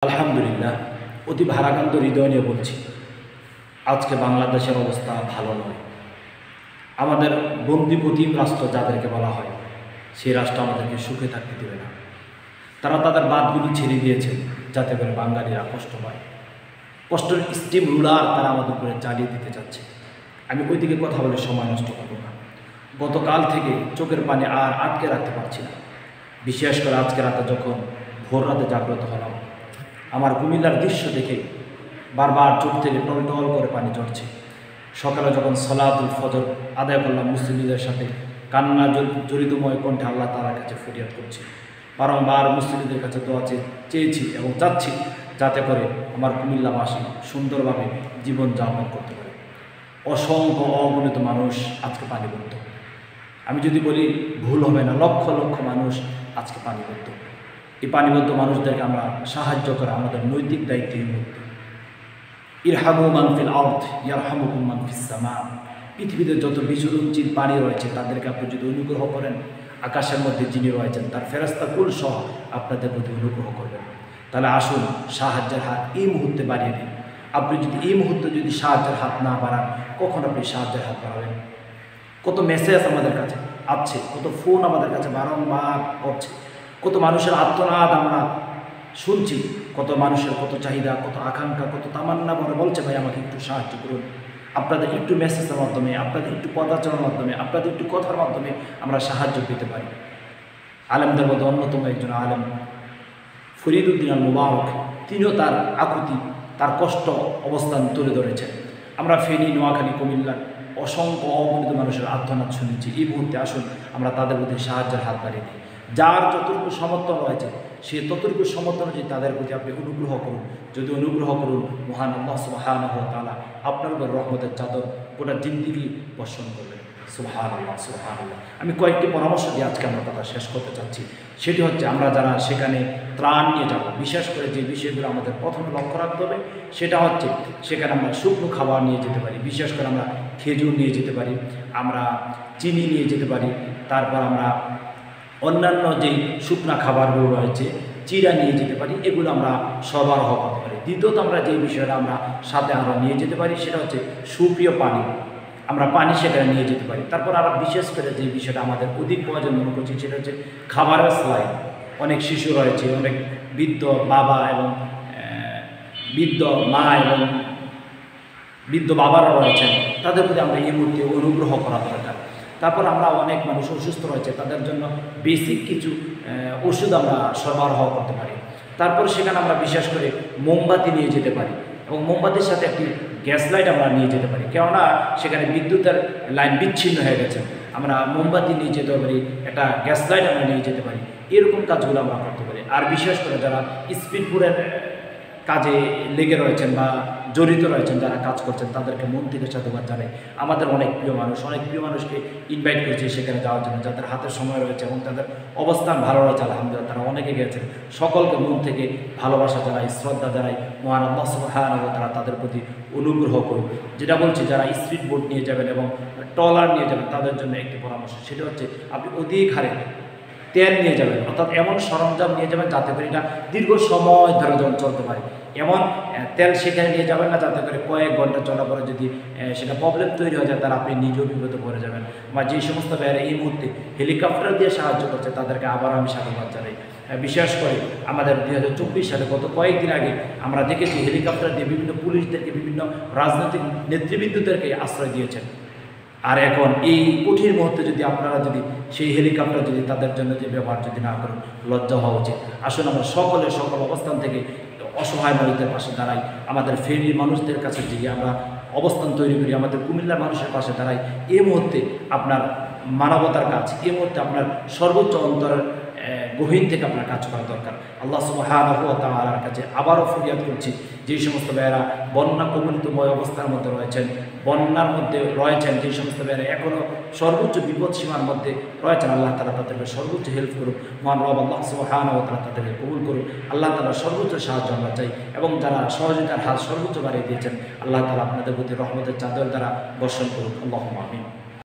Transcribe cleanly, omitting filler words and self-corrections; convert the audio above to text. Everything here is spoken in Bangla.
আলহামদুলিল্লাহ, অতি ভারাক্রান্ত হৃদয় নিয়ে বলছি, আজকে বাংলাদেশের অবস্থা ভালো নয়। আমাদের বন্দী প্রতিম রাষ্ট্র যাদেরকে বলা হয়, সেই রাষ্ট্র আমাদেরকে সুখে থাকতে দেবে না। তারা তাদের বাদগুলি ছেড়ে দিয়েছে যাতে করে বাঙালিরা কষ্ট পায়। কষ্টের স্টিম রুলার তারা আমাদের উপরে চালিয়ে দিতে চাচ্ছে। আমি ওই দিকে কথা বলে সময় নষ্ট করব না। গতকাল থেকে চোখের পানি আর আটকে রাখতে পারছি না। বিশেষ করে আজকে রাতে যখন ভোর রাতে জাগ্রত হলাম, আমার কুমিল্লার দৃশ্য দেখে বারবার চোখ থেকে টলটল করে পানি ঝরছে। সকালে যখন সালাতুল ফজর আদায় করলাম মুসলিমদের সাথে, কান্না জড়িতময় কণ্ঠে আল্লাহ তাআলার কাছে ফরিয়াদ করছি। বারংবার মুসলিমদের কাছে দোয়া চেয়েছি এবং চাচ্ছি যাতে করে আমার কুমিল্লাবাসী সুন্দরভাবে জীবনযাপন করতে পারে। অসংখ্য অগণিত মানুষ আজকে পানিবদ্ধ। আমি যদি বলি ভুল হবে না, লক্ষ লক্ষ মানুষ আজকে পানিবদ্ধ। এই পানিবদ্ধ মানুষদেরকে আমরা সাহায্য করা আমাদের নৈতিক দায়িত্বের মধ্যে। ইরহামু মান ফিল আরদ ইয়ারহামুকুম মান ফিস সামা। পৃথিবীতে যত বিচরণশীল পানি রয়েছে তাদেরকে আপনি যদি অনুগ্রহ করেন, আকাশের মধ্যে যিনি রয়েছেন তার ফেরেশতা কুল সহ আপনাদের প্রতি অনুগ্রহ করবেন। তাহলে আসুন সাহায্যের হাত এই মুহূর্তে বাড়িয়ে দিন। আপনি যদি এই মুহূর্তে যদি সাহায্যের হাত না বাড়ান, কখন আপনি সাহায্যের হাত বাড়াবেন? কত মেসেজ আমাদের কাছে আছে, কত ফোন আমাদের কাছে বারংবার করছে, কত মানুষের আত্মনাদ আমরা শুনছি, কত মানুষের কত চাহিদা, কত আকাঙ্ক্ষা, কত তামান্না বলছে ভাই আমাকে একটু সাহায্য করুন। আপনাদের একটু মেসেজের মাধ্যমে, আপনাদের একটু পদাচরণের মাধ্যমে, আপনাদের একটু কথার মাধ্যমে আমরা সাহায্য পেতে পারি। আলেমদের মধ্যে অন্যতম একজন আলেম ফরিদউদ্দিন আল মুবারক, তিনিও তার আকুতি, তার কষ্ট অবস্থান তুলে ধরেছেন। আমরা ফেনী, নোয়াখালী, কুমিল্লার অসংখ্য অগণিত মানুষের আর্তনাদ শুনেছি। এই মুহূর্তে আসুন আমরা তাদের প্রতি সাহায্যের হাত বাড়িয়ে দিই। যার যতটুকু সমর্থন রয়েছে সে ততটুকু সমর্থন অনুযায়ী তাদের প্রতি আপনি অনুগ্রহ করুন। যদি অনুগ্রহ করুন, মহান আল্লাহ সুবহানাহু ওয়া তাআলা আপনার উপর রহমতের চাদর গোটা জিন্দেগি বর্ষণ করবেন। সুবহানাল্লাহ, সুবহানাল্লাহ। আমি কয়েকটি পরামর্শ দিয়ে আজকে আমার কথা শেষ করতে চাচ্ছি। সেটি হচ্ছে, আমরা যারা সেখানে ত্রাণ নিয়ে যাব, বিশেষ করে যে বিষয়গুলো আমাদের প্রথমে লক্ষ্য রাখতে হবে সেটা হচ্ছে, সেখানে আমরা শুকনো খাবার নিয়ে যেতে পারি। বিশেষ করে আমরা খেজুর নিয়ে যেতে পারি, আমরা চিনি নিয়ে যেতে পারি, তারপর আমরা অন্যান্য যেই শুকনা খাবারগুলো রয়েছে চিরা নিয়ে যেতে পারি। এগুলো আমরা সরবরাহ করতে পারি। দ্বিতীয়ত আমরা যে বিষয়টা আমরা সাথে আমরা নিয়ে যেতে পারি সেটা হচ্ছে সুপ্রিয় পানি। আমরা পানি সেখানে নিয়ে যেতে পারি। তারপর আমরা বিশেষ করে যে বিষয়টা আমাদের অধিক প্রয়োজন মনে করছি সেটা হচ্ছে খাবারের স্লাইড। অনেক শিশু রয়েছে, অনেক বৃদ্ধ বাবা এবং বৃদ্ধ মা এবং বৃদ্ধ বাবারা রয়েছেন, তাদের প্রতি আমরা এই মুহূর্তে অনুগ্রহ করা দরকার। তারপর আমরা অনেক মানুষ অসুস্থ রয়েছে, তাদের জন্য বেসিক কিছু ওষুধ আমরা সরবরাহ করতে পারি। তারপর সেখানে আমরা বিশেষ করে মোমবাতি নিয়ে যেতে পারি এবং মোমবাতির সাথে একটি গ্যাস লাইট আমরা নিয়ে যেতে পারি। কেননা সেখানে বিদ্যুতের লাইন বিচ্ছিন্ন হয়ে গেছে, আমরা মোমবাতি নিয়ে যেতে পারি, একটা গ্যাস লাইট আমরা নিয়ে যেতে পারি। এরকম কাজগুলো আমরা করতে পারি। আর বিশেষ করে যারা স্পিডবোটের কাজে লেগে রয়েছেন বা জড়িত রয়েছেন, যারা কাজ করছেন, তাদেরকে মন থেকে সাধুবাদ জানাই। আমাদের অনেক প্রিয় মানুষকে ইনভাইট করেছে সেখানে যাওয়ার জন্য, যাদের হাতের সময় রয়েছে এবং তাদের অবস্থান ভালো রয়েছে আলহামদুলিল্লাহ, তারা অনেকে গেছেন। সকলকে মন থেকে ভালোবাসা জানাই, শ্রদ্ধা জানাই। মহান আল্লাহ সুবহানাহু ওয়া তাআলা তাদের প্রতি অনুগ্রহ করুন। যেটা বলছি, যারা স্পিড বোট নিয়ে যাবেন এবং ট্রলার নিয়ে যাবেন তাদের জন্য একটি পরামর্শ, সেটা হচ্ছে আপনি অধিক হারে তেল নিয়ে যাবেন, অর্থাৎ এমন সরঞ্জাম নিয়ে যাবেন যাতে করে এটা দীর্ঘ সময় ধরে যেমন চলতে পারে। এমন তেল সেখানে নিয়ে যাবেন না যাতে করে কয়েক ঘন্টা চলার পরে যদি সেটা প্রবলেম তৈরি হয়ে যায় তাহলে আপনি নিজেও বিপদে পড়ে যাবেন। বা যে সমস্ত ভাইয়েরা এই মুহূর্তে হেলিকপ্টার দিয়ে সাহায্য করছে তাদেরকে আবার আমি সাধুবাদ জানাই। বিশেষ করে আমাদের 2024 সালে গত কয়েকদিন আগে আমরা দেখেছি হেলিকপ্টার দিয়ে বিভিন্ন পুলিশদেরকে, বিভিন্ন রাজনৈতিক নেতৃবৃন্দদেরকে আশ্রয় দিয়েছেন। আর এখন এই কঠিন মুহূর্তে যদি আপনারা যদি সেই হেলিকপ্টার যদি তাদের জন্য যে ব্যবহার যদি না করেন, লজ্জা হওয়া উচিত। আসুন আমরা সকল অবস্থান থেকে অসহায় মানুষদের পাশে দাঁড়াই, আমাদের ফেনীর মানুষদের কাছে গিয়ে আমরা অবস্থান তৈরি করি, আমাদের কুমিল্লার মানুষের পাশে দাঁড়াই। এই মুহূর্তে আপনার মানবতার কাজ, এই মুহূর্তে আপনার সর্বোচ্চ অন্তরের গহীন থেকে আপনার কাজ করা দরকার। আল্লাহ সুবহানাহু ওয়া তাআলার কাছে আবারও ফরিয়াদ করছি, যেই সমস্ত ভাইয়েরা বন্যা কবলিতময় অবস্থার মধ্যে রয়েছেন, বন্যার মধ্যে রয়েছেন, যেই সমস্ত ভাইয়েরা এখনও সর্বোচ্চ বিপদ সীমার মধ্যে রয়েছেন, আল্লাহ তাআলা তাদেরকে সর্বোচ্চ হেল্প করুন। মহান রব আল্লাহ সুবহানাহু ওয়া তাআলা তাদেরকে কবুল করুন। আল্লাহ তাআলা সর্বোচ্চ সাহায্য আমরা চাই এবং যারা সহযোগিতার হাত সর্বোচ্চ বাড়িয়ে দিয়েছেন, আল্লাহ তাআলা আপনাদের প্রতি রহমতের চাদর দ্বারা বর্ষণ করুন। আল্লাহুম্মা আমিন।